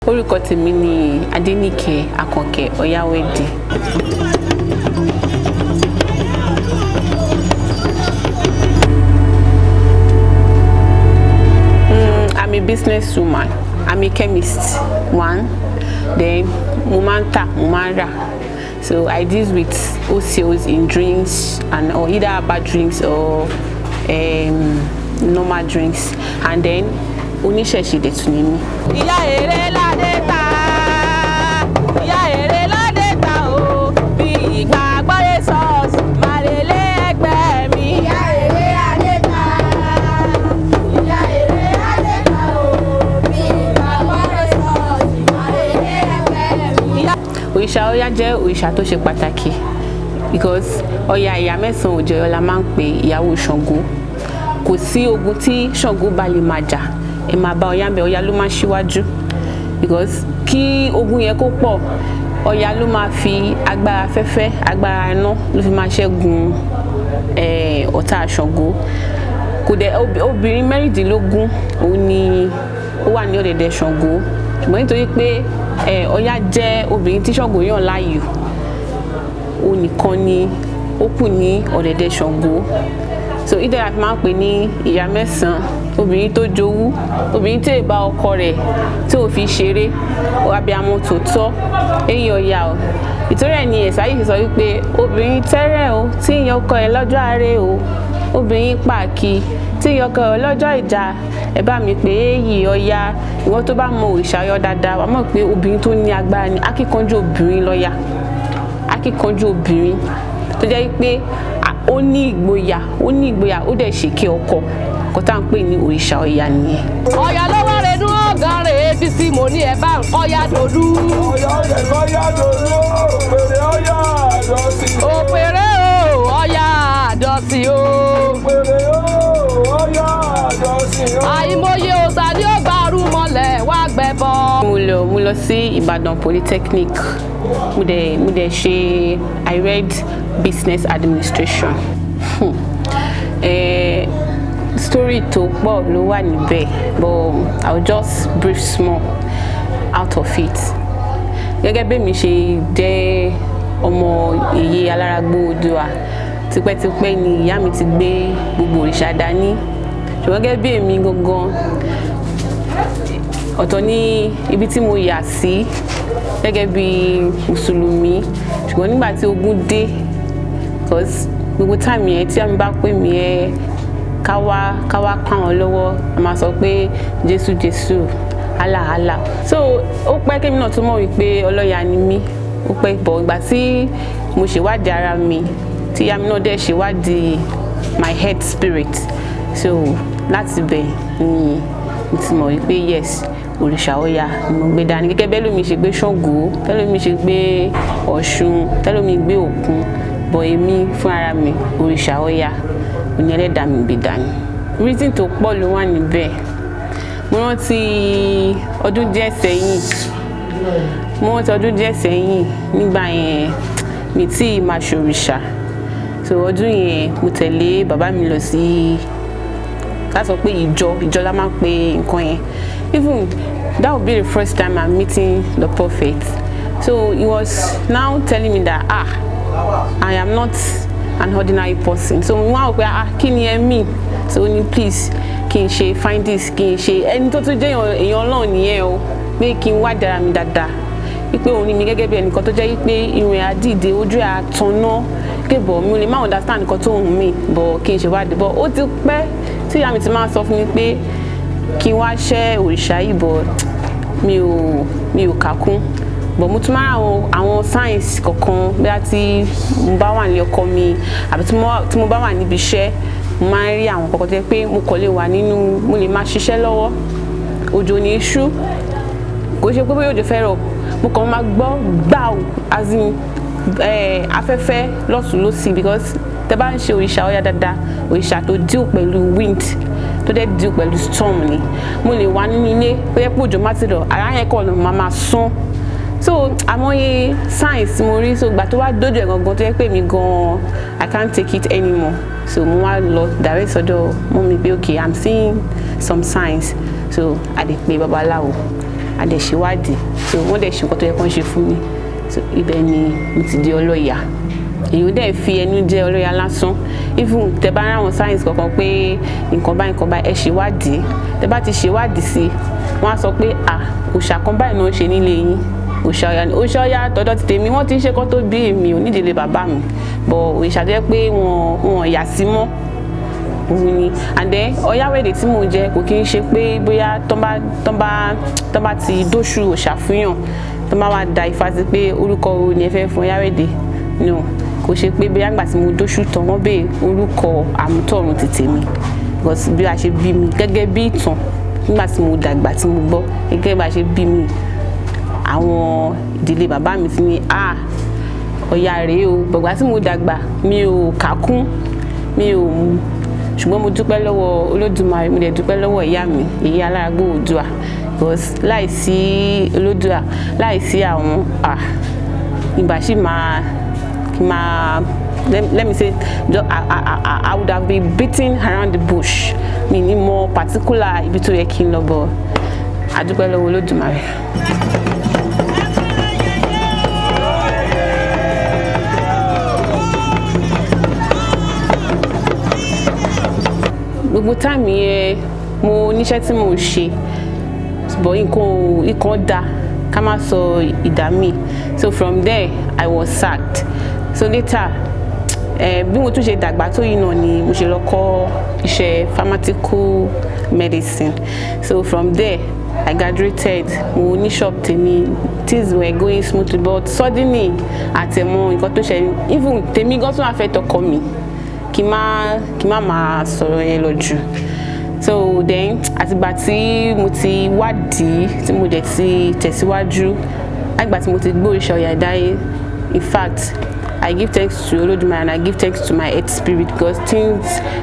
Orúkọ tèmi ni Adéníkẹ́ Àkànkẹ́ Ọ̀yáwẹ́dì. I'm a businesswoman. I'm a chemist. One, then mumanta, mumara. So I deal with sales in drinks and or either herbal drinks or normal drinks, and then oníṣẹ̀ṣe dẹ̀ tún ni mí. Ìyá èrè ládé ta, ìyá èrè ládé ta o, bí ìgbà àgbáyé sọ́ọ̀sì, màrèlé ẹgbẹ́ mi. Ìyá èrè ládé ta, ìyá èrè ládé ta o, bí ìgbà àgbáyé sọ́ọ̀sì, màrèlé ẹgbẹ́ mi. Òrìṣà Ọya jẹ́ òrìṣà tó ṣe pàtàkì because Ọya ìyá mẹ́sàn-án òjòyọ̀ la máa ń pe ìyàwó Ṣàngó. Kò sí ogun tí Ṣàngó bá lè máa jà, ẹ máa bá Ọya ń bẹ, Ọya ló máa ṣíwájú because kí ogun yẹn kó pọ̀, Ọya ló máa fi agbára afẹ́fẹ́, agbára iná ló fi máa ṣẹ́gun ọ̀tá Ṣàngó. Kò dẹ̀ obìnrin mẹ́rìndínlógún òun ni ó wà ní ọ̀dẹ̀dẹ̀ Ṣàngó, ṣùgbọ́n nítorí pé Ọya jẹ́ obìnrin tí Ṣàngó yàn láàyò, òun nìkan ni ó kù ní ọ̀dẹ̀dẹ̀ Ṣàngó. So ìdá àfi máa ń pè ní ìyá mẹ́sàn-án, obìnrin tó jowú, obìnrin tí èèbá ọkọ rẹ̀ tí ò fi ṣeré, abiyamọ tòótọ́, ẹ̀yìn Ọya o. Ìtorí ẹ̀ ni Èsáyì ṣe sọ wípé obìnrin tẹ́rẹ̀ o tí ń yan ọkọ ẹ̀ lọ́jọ́ àárẹ̀ o, obìnrin pàkì tí ń yan ọkọ ẹ̀ lọ́jọ́ ìjà, ẹ bá mi pè é yìí Ọya. Ìwọ tó bá mọ òrìṣà Ọya dáadáa wàá mọ̀ pé obìnrin tó ní agbára ni, akíkanjú obìnrin lọ́ya, akíkanjú obìnrin tó jẹ́ wípé ó ní ìgboyà, ó dẹ̀ ṣèké ọkọ, kò tá à ń pè ní òrìṣà Ọya nìyẹn. Ọya lọ́wọ́ rẹ̀ dún ọ̀gán rẹ̀ fi sí mo ní ẹ̀ bá Ọya dòdú. Ọya dòdú, òpèrè Ọya àdọ́sí. Òpèrè Ọya àdọ́sí o. Òpèrè Ọya àdọ́sí o. Àìmọye òòṣà ni ó gbà rú mọ́lẹ̀ wá gbẹbọ. Mo lọ sí Ibadan Polytechnic. Mo dẹ̀ ṣe I read business administration. Story tó pọ̀ ló wà níbẹ̀, but I'll just brief small out of it. Gẹ́gẹ́ bí mi ṣe jẹ́ ọmọ ìyè alárágbó Oòduà, tipẹ́tipẹ́ ni ìyá mi ti gbé gbogbo òrìṣà dání. Ṣùgbọ́n gẹ́gẹ́ bí èmi gangan, ọ̀tọ̀ ní ibi tí mo yà sí gẹ́gẹ́ bí Mùsùlùmí, ṣùgbọ́n nígbà tí ogun dé, because gbogbo time yẹn tí àmì bá pè mí káwá kàn wọ́n lọ́wọ́, a máa sọ pé Jésù Jésù, Allah Allah. So ó pẹ́ kémi náà tó mọ̀ wípé ọlọ́ya ni mí, ó pẹ́ bọ̀ ìgbà tí mo ṣèwádìí ara mi, tí ìyá mi náà dẹ̀ ṣèwádìí my head spirit, so láti bẹ̀ ni mo ti mọ̀ wípé yes, òrìṣà Ọya ni mo gbé dání. Gẹ́gẹ́ bẹ́ẹ̀ lómi ṣe gbé Ṣàngó, tẹ́lómi ṣe gbé Ọ̀ṣun, tẹ́lómi gbé Òkun, bọ̀ èmi fún ara mi òrìṣà Ọya òní ẹlẹ́dàá mi gbé dání. Reason tó pọ̀ ló wà níbẹ̀. Mo rántí ọdún díẹ̀ sẹ́yìn, nígbà yẹn mi tí máa ṣòrìṣà. So ọdún yẹn mo tẹ̀lé bàbá mi lọ sí, ká sọ pé ìjọ la máa ń pe nǹkan yẹn. Even that would be the first time I'm meeting the prophet. So he was now telling me that I am not an ordinary person. So mo wá pé kí ni ẹ mean? So ní please kí n ṣe find this, kí n ṣe ẹni tó tún jẹ́ èèyàn Ọlọ́run nìyẹn o, pé kí n wá dára mi dáadáa, wípé òun ni mi gẹ́gẹ́ bí ẹnìkan tó jẹ́ wípé irun ẹ̀ àdìde, ojú ẹ̀ àtọ̀nà, kébọ̀ mi ò lè má understand nǹkan tó ń mi, bọ̀ kí n ṣe wádìí. Bọ̀ ó ti pẹ́ tí ìyá mi ti máa sọ fún mi pé kí n wá ṣẹ́ òrìṣà yìí, bọ̀ mi ò kà kún. But mo tún máa àwọn science kọ̀ọ̀kan bí a ti mo bá wà ní ọkọ mi àbí tí mo bá wà níbi iṣẹ́, mo máa ń rí àwọn kọ̀ọ̀kan tó jẹ́ pé mo kò lè wà nínú, mo lè máa ṣiṣẹ́ lọ́wọ́, òjò ní iṣu, kò ṣe pé òjò fẹ́ rọ̀, mo kàn máa gbọ́ gbàù as in afẹ́fẹ́ lọ́tùn lósì, because tẹ́ bá ń ṣe òrìṣà Ọya dáadáa, òrìṣà tó deal pẹ̀lú wind, tó dẹ̀ deal pẹ̀lú storm ni. Mo lè wà nínú ilé pé òjò má ti rọ̀, ara yẹn kọ̀ ló máa sán. So àmọye science mo rí, so ìgbà tó wá dójú ẹ̀ gangan tó yẹ pé mi gan I can't take it anymore. So mo wá lọ direct sọ́dọ̀ mọ́ mi pé okay, I'm seeing some signs, so I dey pe babaláwo. a dẹ̀ ṣèwádìí so wọ́n dẹ̀ ṣe nǹkan tó yẹ kó ṣe fún mi so ibẹ̀ ni mo ti di ọlọ́ya. èyí ò dẹ̀ fi ẹnu jẹ́ ọlọ́ya lásán even tẹ́ bá ráwọn science kankan pé nǹkan báyìí ẹ ṣèwádìí tẹ́ bá ti ṣèwádìí sí wọ́n á sọ pé òòṣà kan báyìí náà ń ṣe nílé yín òòṣà Ọya ni òòṣà Ọya tọ̀dọ̀ ti tèmi wọ́n ti ń ṣe kó tó bí èmi ò nídìílé bàbá mi but òòṣà tó yẹ pé wọn yà sí mọ́ òun ni and then Ọ̀yáwèdè tí mò ń jẹ kò kí ń ṣe pé bóyá tán bá ti dóṣù òòṣà fún yàn tán bá wá da Ifá sí pé orúkọ wo ni ẹ fẹ́ fún Ọ̀yáwèdè no kò ṣe pé bóyá nígbà tí mo dóṣù tán wọ́n bèè orúkọ àmútọ̀run ti tèmi because bí a ṣe bí mi gẹ́gẹ́ bí ìtàn nígbà tí mo dàgbà tí mo gbọ́ gẹ́gẹ́ bá ṣe bí mi àwọn ìdílé bàbá mi ti ní Ọya rèé o gbọ̀gbà tí mo dàgbà mi ò kàkún mi ò mú ṣùgbọ́n mo dúpẹ́ lọ́wọ́ Olódùmarè mo dẹ̀ dúpẹ́ lọ́wọ́ ìyá mi èyí Alárágbó Oòduà because láìsí Olódùà láìsí àwọn ìgbà ṣì máa let me say I would have been beating around the bush mi ní mọ particular ibi tó yẹ kí n lọ bọ̀ a dúpẹ́ lọ́wọ́ Olódùmarè. gbogbo táìmù yẹn mo níṣẹ́ tí mo ṣe but nǹkan da ká má sọ ìdá mi so from there I was sacked so later bí mo tún ṣe dàgbà tó yìí náà ni mo ṣe lọ kọ́ iṣẹ́ pharmaceutical medicine so from there I graduated mo ní shop tèmi things were going smoothly but suddenly àtẹ̀mọ́ nǹkan tó ṣẹlẹ̀ even tèmi gan tún wá fẹ́ tọkọ mi kí má máa sọ̀rọ̀ yẹn lọ jù so then àtìgbà tí mo ti wádìí tí mo dẹ̀ ti tẹ̀síwájú àgbà tí mo ti gbé òrìṣà Ọya dáyé in fact I give thanks to Olódùmarè and I give thanks to my earth spirit because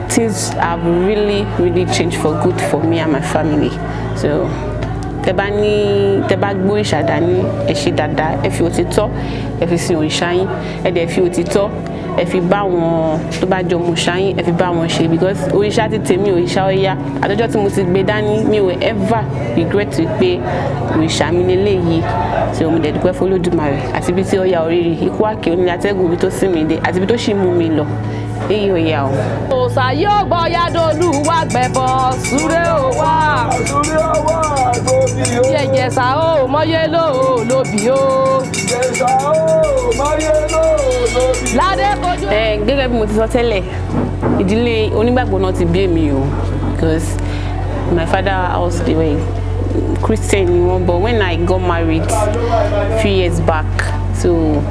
things have really changed for good for me and my family so tẹ́ bá gbé òrìṣà dání ẹ ṣe dáadáa ẹ fi òtítọ́ ẹ fi sin òrìṣà yín ẹ dẹ̀ fi òtítọ́ ẹ fi bá wọn tó bá jọ òrìṣà yín ẹ fi bá wọn ṣe because òrìṣà ti tèmi òrìṣà Ọya àtọjọ́ tí mo ti gbé dání mi ò ever regret pé òrìṣà mi lélẹ́yìí tí mo dẹ̀ dúpẹ́ fún Olódùmarè àti ibi tí Ọya òrìrì ikú àkè onílé atẹ́gùn ibi tó sì mí dé àti ibi tó sì mú mi lọ èyí Ọya o. òòṣà yóò gbọ́ yádolú wá gbẹ̀bọ̀ súré ò wá yẹ̀yẹ̀sà ó mọ́yé lóò lóbì ó. ládé kojú. gẹ́gẹ́ bí mo ti sọ tẹ́lẹ̀ ìdílé onígbàgbọ́ náà ti bí èmi o because my father house they were Christian ni wọ́n but when I got married few years back so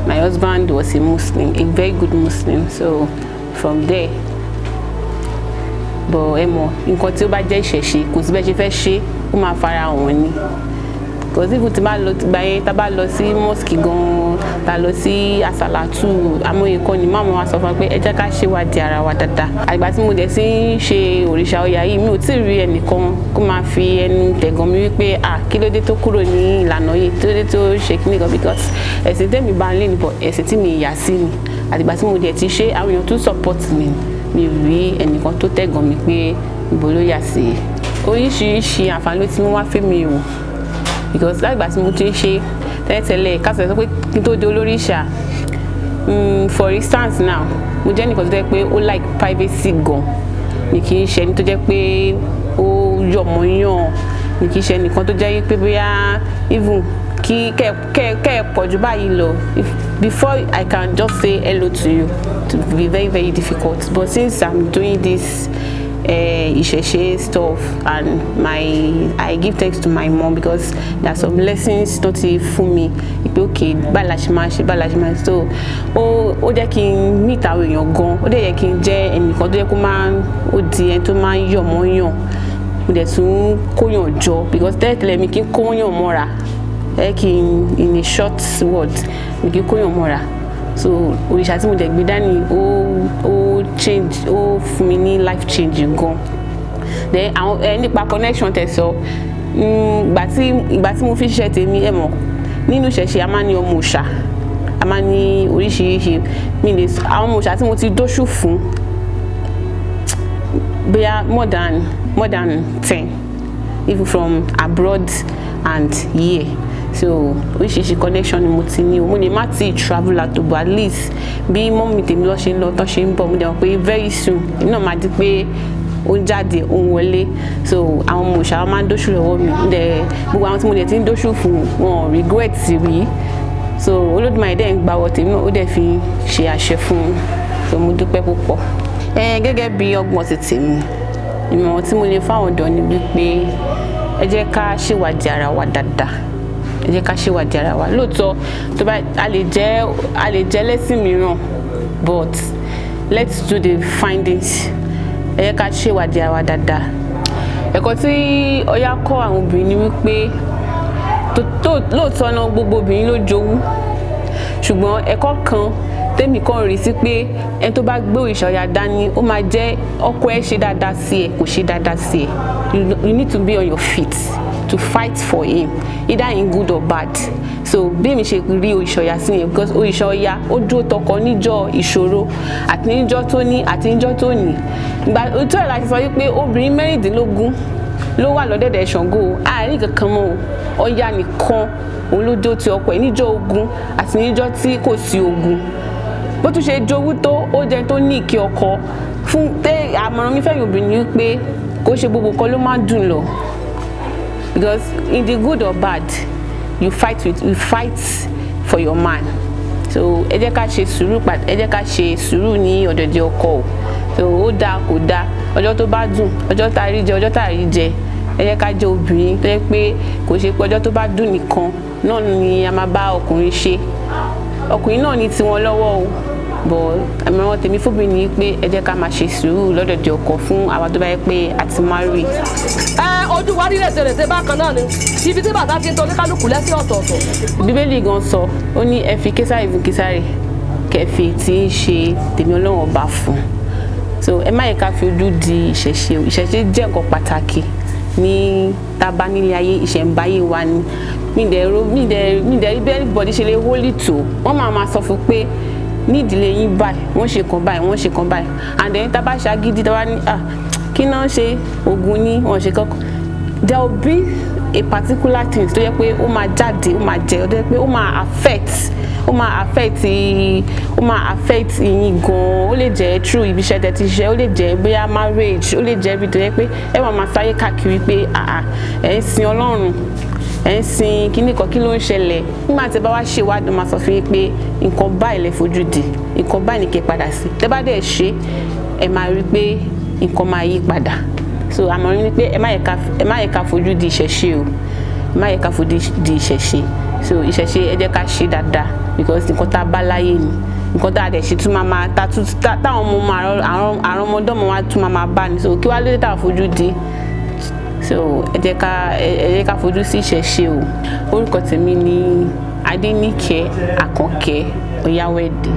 my husband was a Muslim a very good Muslim so from there but ẹ mọ̀ nǹkan tí ó bá jẹ́ ìṣẹ̀ṣe kò sí bẹ́ẹ̀ ṣe fẹ́ ṣe ó máa fara hàn ni because if tí bá lọ gbà yẹn tá bá lọ sí mosque gan tá lọ sí àsàlátù amóye kan ni máàmù wa sọ fún wa pé ẹ jẹ́ ká ṣèwádìí ara wa dáadáa àgbà tí mo dẹ̀ sí ń ṣe òrìṣà Ọya yìí mi ò tí ì rí ẹnìkan kó máa fi ẹnu tẹ̀gàn mi wípé kí ló dé tó kúrò ní ìlànà yìí kí ló dé tó ṣe kíní kan because ẹ̀sìn tẹ́mi bá ń lé nìbọ̀ ẹ̀sìn tí mi yà sí ni àtìgbà tí mo dẹ̀ ti ṣe àwọn èèyàn tún support mi mi ò rí ẹnìkan tó tẹ̀gàn mi pé ibo ló yà sí oríṣiríṣi àǹfààní ló ti mú wá fẹ́ mi o because lágbà tí mo ti ń ṣe tẹ́lẹ̀tẹ́lẹ̀ kásìlẹ̀ sọ pé kí n tó di olóríṣà for instance now mo jẹ́ nìkan tó jẹ́ pé ó like privacy gan mi kì í ṣe ẹni tó jẹ́ pé ó yọ̀mọ̀yàn mi kì í ṣe ẹnìkan tó jẹ́ pé bóyá even kí kẹ́ pọ̀ jù báyìí lọ before I can just say hello to you to be very difficult but since I'm doing this Isese stuff and I give thanks to my mom because there are some lessons tó ti fún mi pé okay báyìí la ṣe máa ṣe so ó jẹ́ kí n meet àwọn èèyàn gan ó dẹ̀ yẹ kí n jẹ́ ẹnìkan tó yẹ kó máa ó di ẹni tó máa ń yọ̀ mọ́yàn mo dẹ̀ tún kóyàn jọ because tẹ́lẹ̀tẹ́lẹ̀ mi kí n kóyàn mọ́ra kí n in a short word mi kí n kóyàn mọ́ra so òrìṣà tí mo dẹ̀ gbé dání ó change ó fún mi ní life changing gan then àwọn nípa connection tẹ̀sọ̀ ìgbà tí mo fi ṣiṣẹ́ tèmi ẹ̀ mọ̀ nínú ìṣẹ̀ṣe a máa ní ọmọ òòṣà a máa ní oríṣiríṣi àwọn ọmọ òòṣà tí mo ti dóṣù fún bóyá more than 10 even from abroad and here. So oríṣiríṣi connection ni mo ti ní o. Mo lè má ti travel out, but at least bí mọ́mì tèmi lọ ṣe ń lọ tán ṣe ń bọ̀, mo dẹ̀ mọ̀ pé very soon èmi náà máa di pé ó ń jáde ó ń wọlé. So àwọn ọmọ òòṣà máa ń dóṣù lọ́wọ́ mi, gbogbo àwọn tí mo dẹ̀ ti ń dóṣù fún wọn regret rí. So Olódùmarè dẹ̀ ń gbàwọ̀ tèmi náà, ó dẹ̀ fi ṣe àṣẹ fún un. So mo dúpẹ́ púpọ̀. Gẹ́gẹ́ bí ọgbọ́n ti tèmi, ìmọ̀ràn tí mo lè fáwọn ọ̀dọ́ ni wípé ẹ jẹ́ ká ṣèwádìí ara wa dáadáa. Ẹ jẹ́ ká ṣèwádìí ara wa. Lóòótọ́ tó bá a lè jẹ́ lẹ́sìn mìíràn, but let's do the findings. Ẹ jẹ́ ká ṣèwádìí ara wa dáadáa. Ẹ̀kọ́ tí Ọya kọ́ àwọn obìnrin ni wípé lóòótọ́ náà gbogbo obìnrin ló jowú, ṣùgbọ́n ẹ̀kọ́ kan tèmi kan rí sí pé ẹni tó bá gbé òrìṣà Ọya dání, ó máa jẹ́ ọkọ ẹ ṣe dáadáa sí ẹ, kò ṣe dáadáa sí ẹ. You need to be on your feet to fight for him, either in good or bad. So bí mi ṣe rí òrìṣà Ọya sí yẹn, because òrìṣà Ọya ó dúró tọkọ níjọ́ ìṣòro àti níjọ́ tó ní àti níjọ́ tó ní. Ìgbà òótọ́ ẹ̀ láti sọ wípé obìnrin mẹ́rìndínlógún ló wà lọ́dẹ̀dẹ̀ Ṣàngó, àárín kankan mọ́ Ọya nìkan òun ló dó ti ọkọ ẹ̀ níjọ́ ogun àti níjọ́ tí kò sí ogun. Bó tún ṣe jowú tó, ó jẹ́ tó ní ìkẹ́ ọkọ. Fún àmọ̀ràn mi fẹ́yìn obìnrin wípé kò ṣe gbogbo nǹkan ló máa ń dùn lọ, because in the good or bad you fight for your man. So ẹ jẹ́ ká ṣe sùúrù ní ọ̀dẹ̀dẹ̀ ọkọ o. So ó dáa kò dáa, ọjọ́ tó bá dùn, ọjọ́ tá a rí jẹ, ọjọ́ tá a rí jẹ. Ẹ jẹ́ ká jẹ́ obìnrin tó yẹ pé kò ṣe pé ọjọ́ tó bá dùn nìkan náà ni a máa bá ọkùnrin ṣe. Ọkùnrin náà ní tiwọn lọ́wọ́ o, but àmọ̀ràn tèmi fóbìnrin ni pé ẹ jẹ́ ká máa ṣe sùúrù lọ́dọ̀dẹ̀ ọkọ fún àwa tó bá yẹ pé a ti marry. Ojú wa rí rètèrètè bákan náà ni ibi tí bàtà ti ń tọ́ ní kálukú lẹ́sìn ọ̀tọ̀ọ̀tọ̀. Bíbélì gan sọ, ó ní ẹ fi Késárì fún Késárì, kẹfì tí ń ṣe tèmi Ọlọ́run ọba fún. So ẹ má yẹ ká fi ojú di ìṣẹ̀ṣe o. Ìṣẹ̀ṣe jẹ́ nǹkan pàtàkì ní tábà nílé ayé, ìṣẹ̀ǹbáyé wa ni. Mi dẹ̀ rí bí everybody ṣe lè holy tó. Wọ́n máa sọ fún pé ní ìdílé yín báyìí, wọ́n ṣe kan báyìí, wọ́n ṣe kan báyìí. And then tá bá ṣagídí, tá bá ní kí náà ṣe ogun ní wọ́n ṣe kankan. There will be a particular thing tó yẹ pé ó máa jáde, ó máa jẹ, ó yẹ pé ó máa affect yín gan. Ó lè jẹ́ through ibi iṣẹ́ tẹ́ ti ṣe, ó lè jẹ́ bóyá marriage, ó lè jẹ́ ibi tó yẹ pé ẹ máa sáré káàkiri pé ẹ̀ ń sin Ọlọ́run, ẹ̀ ń sin kíní kan, kí ló ń ṣẹlẹ̀. Nígbà tí ẹ bá wá ṣe ìwádìí, máa sọ fún yín pé nǹkan báyìí lẹ fojú di, nǹkan báyìí ni kẹ́ padà sí. Tẹ́ bá dẹ̀ ṣe, ẹ máa rí pé nǹkan máa yí padà. So àmọ̀ràn ni pé ẹ má yẹ ká fojú di ìṣẹ̀ṣe o. Ẹ má yẹ ká fojú di ìṣẹ̀ṣe. So ìṣẹ̀ṣe ẹ jẹ́ ká ṣe dáadáa, because nǹkan tá a bá láyé ni. Nǹkan tá a dẹ̀ ṣe tún máa táwọn ọmọ àrọ́mọdọ́mọ wa tún máa bá ni. So kí wá lóde tá a fojú di. So ẹ jẹ́ ká fojú sí ìṣẹ̀ṣe o. Orúkọ tèmi ni Adéníkẹ́ Àkànkẹ́ Ọ̀yáwẹ́dé.